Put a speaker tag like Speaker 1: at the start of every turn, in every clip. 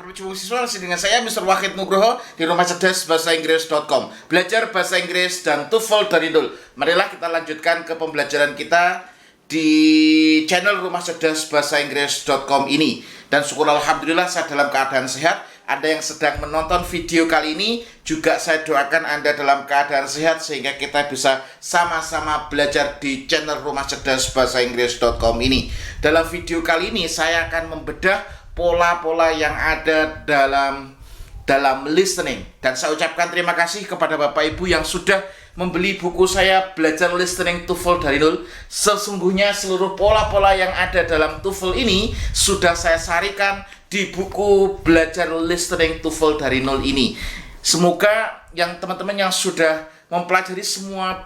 Speaker 1: Berjumpa siswa masih dengan saya Mr. Wahid Nugroho di Rumah Cerdas Bahasa Inggris.com. Belajar bahasa Inggris dan TOEFL dari nol. Marilah kita lanjutkan ke pembelajaran kita di channel Rumah Cerdas Bahasa Inggris.com ini. Dan syukur alhamdulillah saya dalam keadaan sehat. Anda yang sedang menonton video kali ini juga saya doakan Anda dalam keadaan sehat sehingga kita bisa sama-sama belajar di channel Rumah Cerdas Bahasa Inggris.com ini. Dalam video kali ini saya akan membedah pola-pola yang ada dalam listening, dan saya ucapkan terima kasih kepada Bapak Ibu yang sudah membeli buku saya Belajar Listening TOEFL dari Nol. Sesungguhnya seluruh pola-pola yang ada dalam TOEFL ini sudah saya sarikan di buku Belajar Listening TOEFL dari Nol ini. Semoga yang teman-teman yang sudah mempelajari semua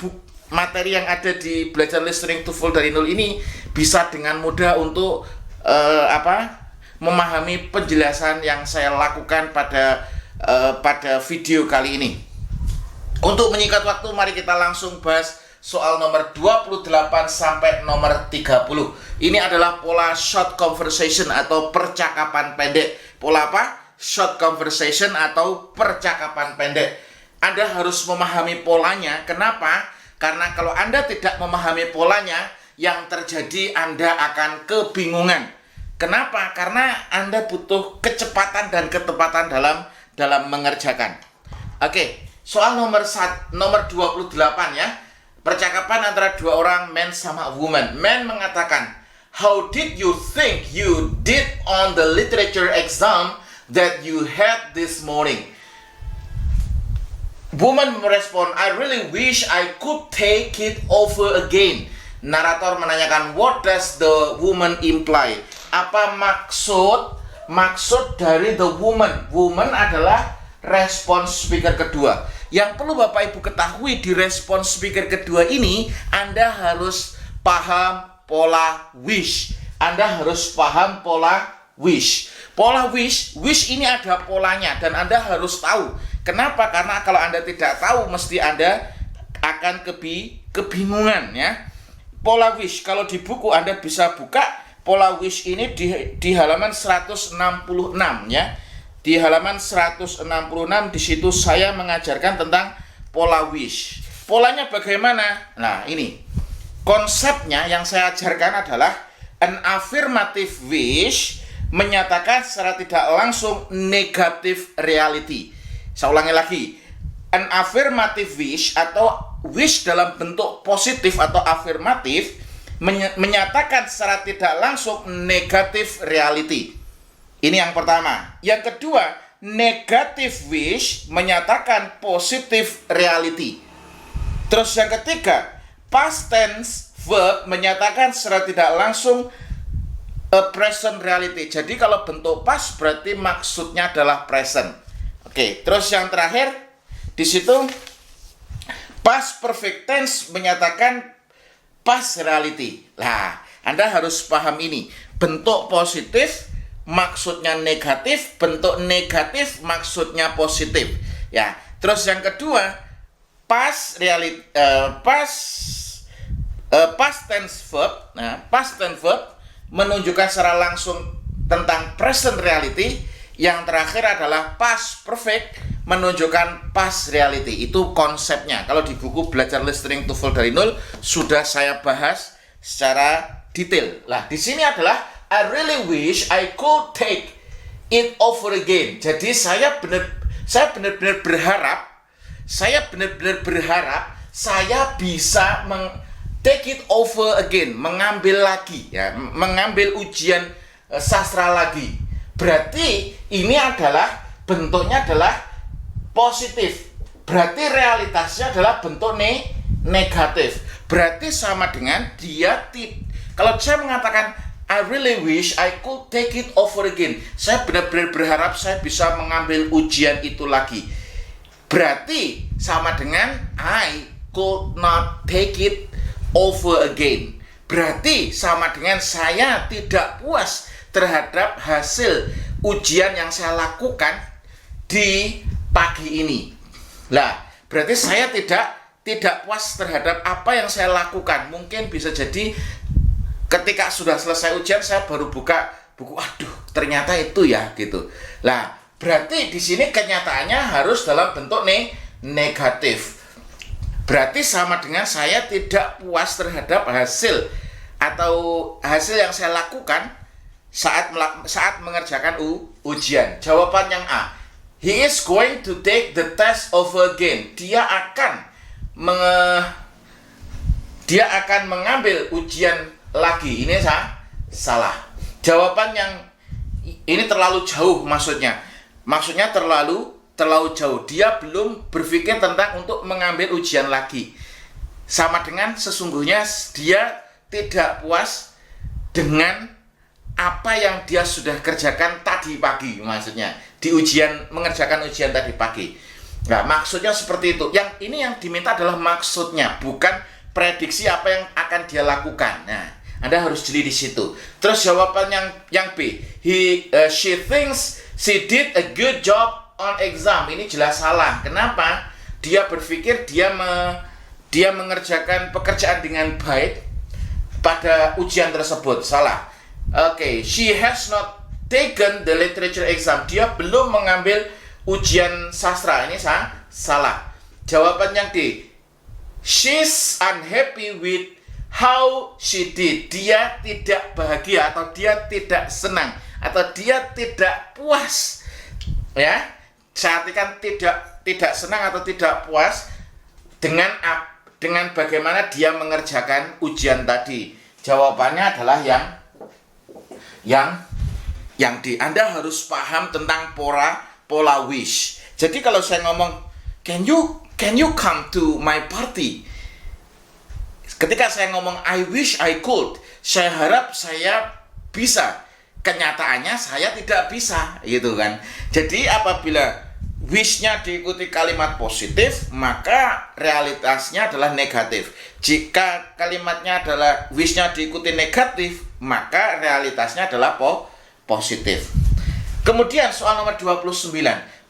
Speaker 1: materi yang ada di Belajar Listening TOEFL dari Nol ini bisa dengan mudah untuk memahami penjelasan yang saya lakukan pada video kali ini. Untuk menyingkat waktu, mari kita langsung bahas soal nomor 28 sampai nomor 30. Ini adalah pola short conversation atau percakapan pendek. Pola apa? Short conversation atau percakapan pendek. Anda harus memahami polanya. Kenapa? Karena kalau Anda tidak memahami polanya, yang terjadi Anda akan kebingungan. Kenapa? Karena Anda butuh kecepatan dan ketepatan dalam mengerjakan. Oke, soal nomor 28 ya. Percakapan antara dua orang, man sama woman. Man mengatakan, "How did you think you did on the literature exam that you had this morning?" Woman merespon, "I really wish I could take it over again." Narator menanyakan, "What does the woman imply?" Apa maksud dari the woman? Woman adalah respons speaker kedua. Yang perlu Bapak Ibu ketahui di respons speaker kedua ini, Anda harus paham pola wish. Anda harus paham pola wish. Pola wish ini ada polanya dan Anda harus tahu. Kenapa? Karena kalau Anda tidak tahu, mesti Anda akan kebingungan ya. Pola wish, kalau di buku Anda bisa buka pola wish ini di halaman 166 ya. Di halaman 166 di situ saya mengajarkan tentang pola wish. Polanya bagaimana? Nah, ini. Konsepnya yang saya ajarkan adalah an affirmative wish menyatakan secara tidak langsung negative reality. Saya ulangi lagi. An affirmative wish atau wish dalam bentuk positif atau afirmatif menyatakan secara tidak langsung negatif reality. Ini yang pertama. Yang kedua, negative wish menyatakan positif reality. Terus yang ketiga, past tense verb menyatakan secara tidak langsung present reality. Jadi kalau bentuk past berarti maksudnya adalah present. Oke, terus yang terakhir di situ past perfect tense menyatakan past reality. Nah, Anda harus paham ini. Bentuk positif maksudnya negatif, bentuk negatif maksudnya positif. Ya. Terus yang kedua, past tense verb. Nah, past tense verb menunjukkan secara langsung tentang present reality. Yang terakhir adalah past perfect menunjukkan past reality. Itu konsepnya. Kalau di buku Belajar Listening TOEFL dari Nol sudah saya bahas secara detail. Nah, di sini adalah I really wish I could take it over again. Jadi saya benar-benar berharap saya bisa take it over again, mengambil lagi ya, mengambil ujian sastra lagi. Berarti ini adalah bentuknya adalah positif. Berarti realitasnya adalah bentuk negatif. Berarti sama dengan kalau saya mengatakan I really wish I could take it over again. Saya benar-benar berharap saya bisa mengambil ujian itu lagi. Berarti sama dengan I could not take it over again. Berarti sama dengan saya tidak puas terhadap hasil ujian yang saya lakukan di pagi ini. Lah, berarti saya tidak puas terhadap apa yang saya lakukan. Mungkin bisa jadi ketika sudah selesai ujian saya baru buka buku, aduh ternyata itu ya gitu. Lah, berarti di sini kenyataannya harus dalam bentuk negatif. Berarti sama dengan saya tidak puas terhadap hasil yang saya lakukan saat mengerjakan ujian. Jawaban yang A. He is going to take the test over again. Dia akan mengambil ujian lagi. Ini salah. Jawaban yang ini terlalu jauh maksudnya. Maksudnya terlalu jauh. Dia belum berpikir tentang untuk mengambil ujian lagi. Sama dengan sesungguhnya dia tidak puas dengan apa yang dia sudah kerjakan tadi pagi, maksudnya mengerjakan ujian tadi pagi. Nah, maksudnya seperti itu. Yang ini yang diminta adalah maksudnya, bukan prediksi apa yang akan dia lakukan. Nah, Anda harus jeli di situ. Terus jawaban yang B, she thinks she did a good job on exam. Ini jelas salah. Kenapa? Dia berpikir dia mengerjakan pekerjaan dengan baik pada ujian tersebut. Salah. Oke, she has not taken the literature exam. Dia belum mengambil ujian sastra. Ini salah. Jawaban yang D, she's unhappy with how she did. Dia tidak bahagia atau dia tidak senang atau dia tidak puas. Ya, saya artikan tidak senang atau tidak puas dengan bagaimana dia mengerjakan ujian tadi. Jawabannya adalah yang D. Anda harus paham tentang pola wish. Jadi kalau saya ngomong, can you come to my party? Ketika saya ngomong I wish I could, saya harap saya bisa. Kenyataannya saya tidak bisa, gitu kan. Jadi apabila wish-nya diikuti kalimat positif, maka realitasnya adalah negatif. Jika kalimatnya adalah wish-nya diikuti negatif, maka realitasnya adalah positif. Kemudian soal nomor 29.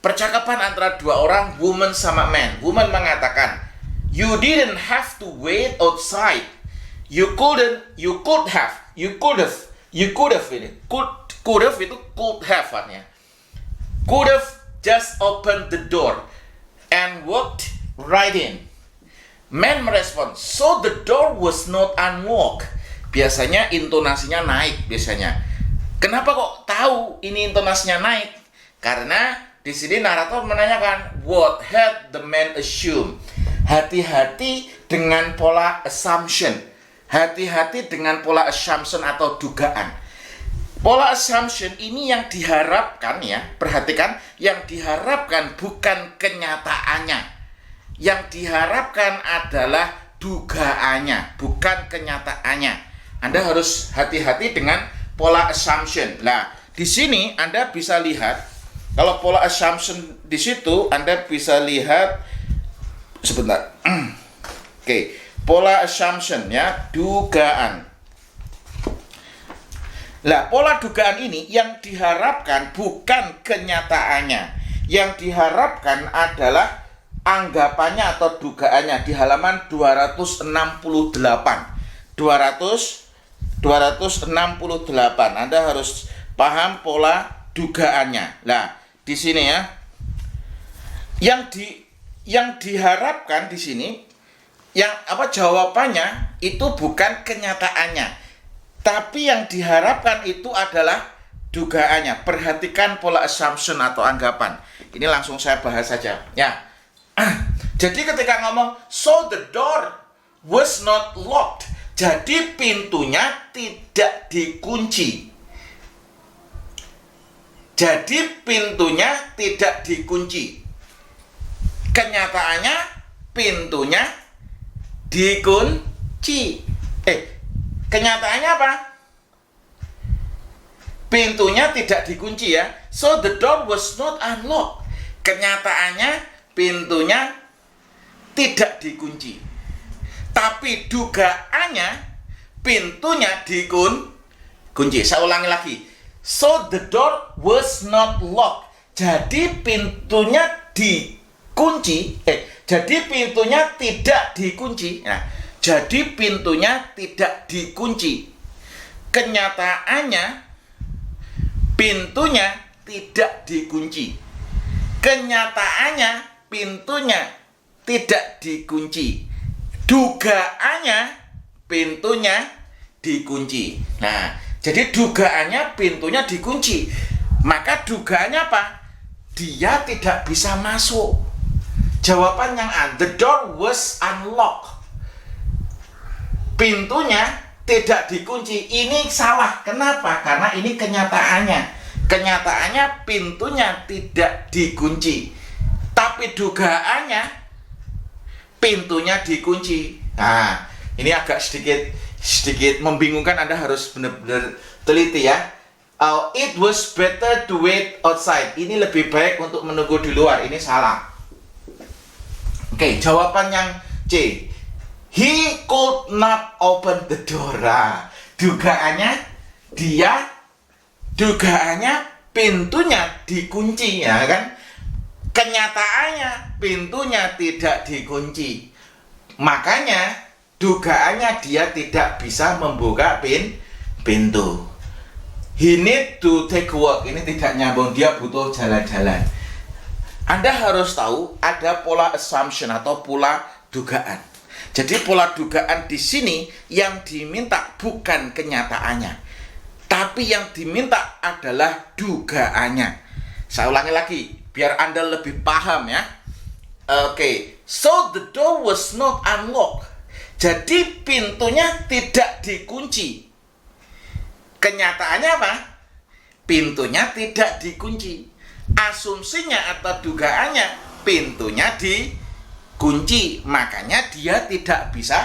Speaker 1: Percakapan antara dua orang, woman sama man. Woman mengatakan, you didn't have to wait outside. You could have ini. Could have artinya. Could have just opened the door and walked right in. Man merespon, so the door was not unlocked. Biasanya intonasinya naik biasanya. Kenapa kok tahu ini intonasinya naik? Karena di sini narator menanyakan, what had the man assumed? Hati-hati dengan pola assumption. Hati-hati dengan pola assumption atau dugaan. Pola assumption ini yang diharapkan ya, perhatikan, yang diharapkan bukan kenyataannya. Yang diharapkan adalah dugaannya, bukan kenyataannya. Anda harus hati-hati dengan pola assumption. Nah, di sini Anda bisa lihat, kalau pola assumption di situ Anda bisa lihat sebentar. Oke, pola assumption ya, dugaan. Nah, pola dugaan ini yang diharapkan bukan kenyataannya. Yang diharapkan adalah anggapannya atau dugaannya di halaman 268. 268. Anda harus paham pola dugaannya. Nah, di sini ya. Yang diharapkan di sini jawabannya itu bukan kenyataannya. Tapi yang diharapkan itu adalah dugaannya. Perhatikan pola assumption atau anggapan. Ini langsung saya bahas saja. Ya. Jadi ketika ngomong, so the door was not locked. Jadi pintunya tidak dikunci. Kenyataannya pintunya dikunci. Kenyataannya apa? Pintunya tidak dikunci ya. So the door was not unlocked. Kenyataannya pintunya tidak dikunci. Tapi dugaannya pintunya dikunci. Saya ulangi lagi. So the door was not locked. Jadi pintunya dikunci. Jadi pintunya tidak dikunci. Nah, jadi pintunya tidak dikunci. Kenyataannya pintunya tidak dikunci. Kenyataannya pintunya tidak dikunci. Dugaannya pintunya dikunci. Nah, jadi dugaannya pintunya dikunci. Maka dugaannya apa? Dia tidak bisa masuk. Jawaban yang A, the door was unlocked. Pintunya tidak dikunci. Ini salah. Kenapa? Karena ini kenyataannya. Kenyataannya pintunya tidak dikunci. Tapi dugaannya pintunya dikunci. Nah, ini agak sedikit membingungkan. Anda harus benar-benar teliti ya. It was better to wait outside. Ini lebih baik untuk menunggu di luar. Ini salah. Oke, jawaban yang C. He could not open the door. Dugaannya pintunya dikunci, ya kan? Kenyataannya pintunya tidak dikunci. Makanya dugaannya dia tidak bisa membuka pintu. He need to take a walk. Ini tidak nyambung, dia butuh jalan-jalan. Anda harus tahu ada pola assumption atau pola dugaan. Jadi pola dugaan di sini yang diminta bukan kenyataannya, tapi yang diminta adalah dugaannya. Saya ulangi lagi biar Anda lebih paham ya. Oke, so the door was not unlocked. Jadi pintunya tidak dikunci. Kenyataannya apa? Pintunya tidak dikunci. Asumsinya atau dugaannya pintunya dikunci. Makanya dia tidak bisa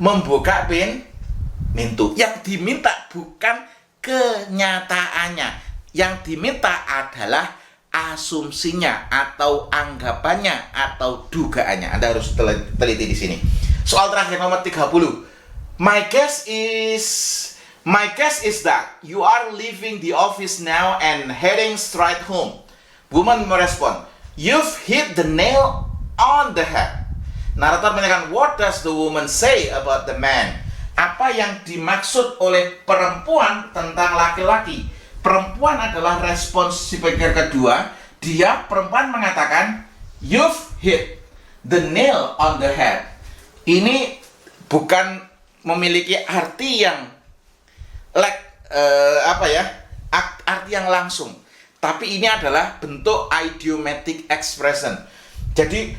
Speaker 1: membuka pintu. Yang diminta bukan kenyataannya. Yang diminta adalah asumsinya atau anggapannya atau dugaannya. Anda harus teliti di sini. Soal terakhir nomor 30. My guess is that you are leaving the office now and heading straight home. Woman merespon, you've hit the nail on the head. Narator menanyakan, what does the woman say about the man? Apa yang dimaksud oleh perempuan tentang laki-laki? Perempuan adalah respons speaker kedua. Perempuan mengatakan, you've hit the nail on the head. Ini bukan memiliki arti yang arti yang langsung, tapi ini adalah bentuk idiomatic expression. Jadi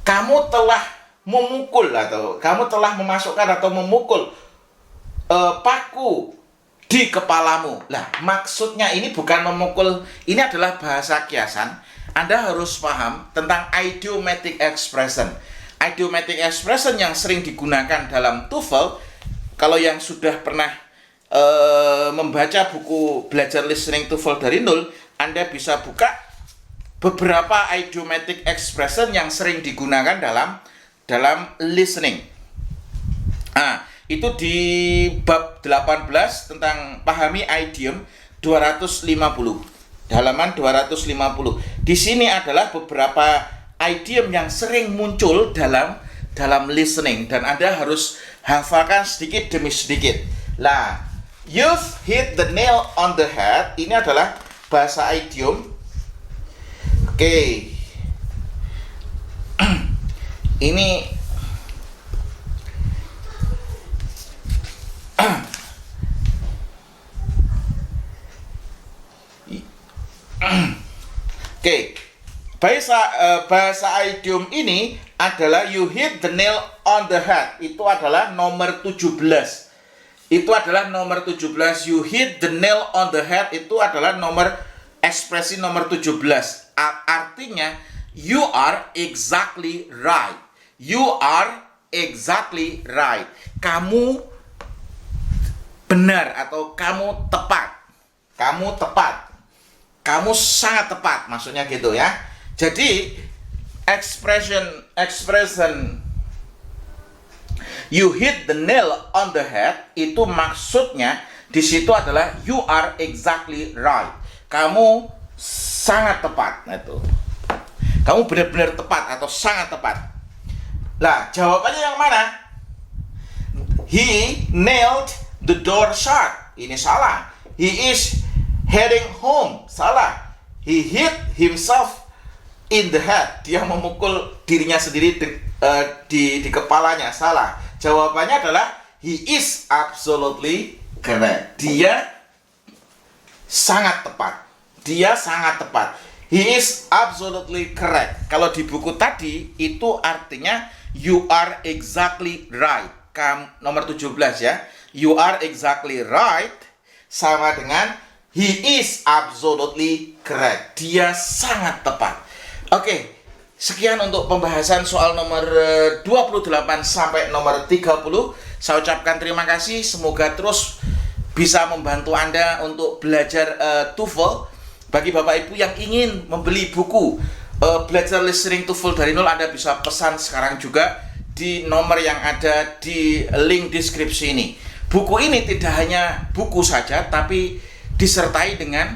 Speaker 1: kamu telah memukul atau kamu telah memasukkan atau memukul paku di kepalamu. Lah, maksudnya ini bukan memukul, ini adalah bahasa kiasan. Anda harus paham tentang idiomatic expression. Idiomatic expression yang sering digunakan dalam TOEFL. Kalau yang sudah pernah membaca buku belajar listening TOEFL dari nol, Anda bisa buka beberapa idiomatic expression yang sering digunakan dalam listening. Itu di bab 18 tentang pahami idiom 250. Halaman 250. Di sini adalah beberapa idiom yang sering muncul dalam listening dan Anda harus hafalkan sedikit demi sedikit. Lah, you've hit the nail on the head. Ini adalah bahasa idiom. Oke. Ini Oke. Bahasa idiom ini adalah you hit the nail on the head. Itu adalah nomor 17. Itu adalah nomor 17. You hit the nail on the head itu adalah ekspresi nomor 17. Artinya you are exactly right. You are exactly right. Kamu benar atau kamu tepat. Kamu tepat. Kamu sangat tepat, maksudnya gitu ya. Jadi expression you hit the nail on the head itu maksudnya di situ adalah you are exactly right. Kamu sangat tepat. Itu. Kamu benar-benar tepat atau sangat tepat. Lah, jawabannya yang mana? He nailed the door shut. Ini salah. He is heading home. Salah. He hit himself in the head. Dia memukul dirinya sendiri di kepalanya. Salah. Jawabannya adalah he is absolutely correct. Dia sangat tepat. Dia sangat tepat. He is absolutely correct. Kalau di buku tadi itu artinya you are exactly right. Nomor 17 ya. You are exactly right sama dengan he is absolutely correct. Dia sangat tepat. Oke, sekian untuk pembahasan soal nomor 28 sampai nomor 30. Saya ucapkan terima kasih. Semoga terus bisa membantu Anda untuk belajar TOEFL. Bagi Bapak Ibu yang ingin membeli buku Belajar Listening TOEFL dari Nol, Anda bisa pesan sekarang juga di nomor yang ada di link deskripsi ini. Buku ini tidak hanya buku saja, tapi disertai dengan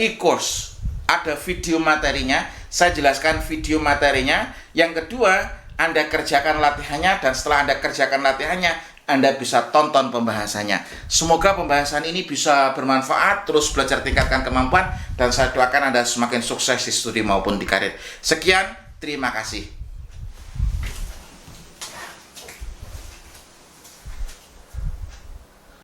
Speaker 1: e-course. Ada video materinya, saya jelaskan video materinya. Yang kedua, Anda kerjakan latihannya, dan setelah Anda kerjakan latihannya, Anda bisa tonton pembahasannya. Semoga pembahasan ini bisa bermanfaat, terus belajar tingkatkan kemampuan, dan saya doakan Anda semakin sukses di studi maupun di karir. Sekian, terima kasih.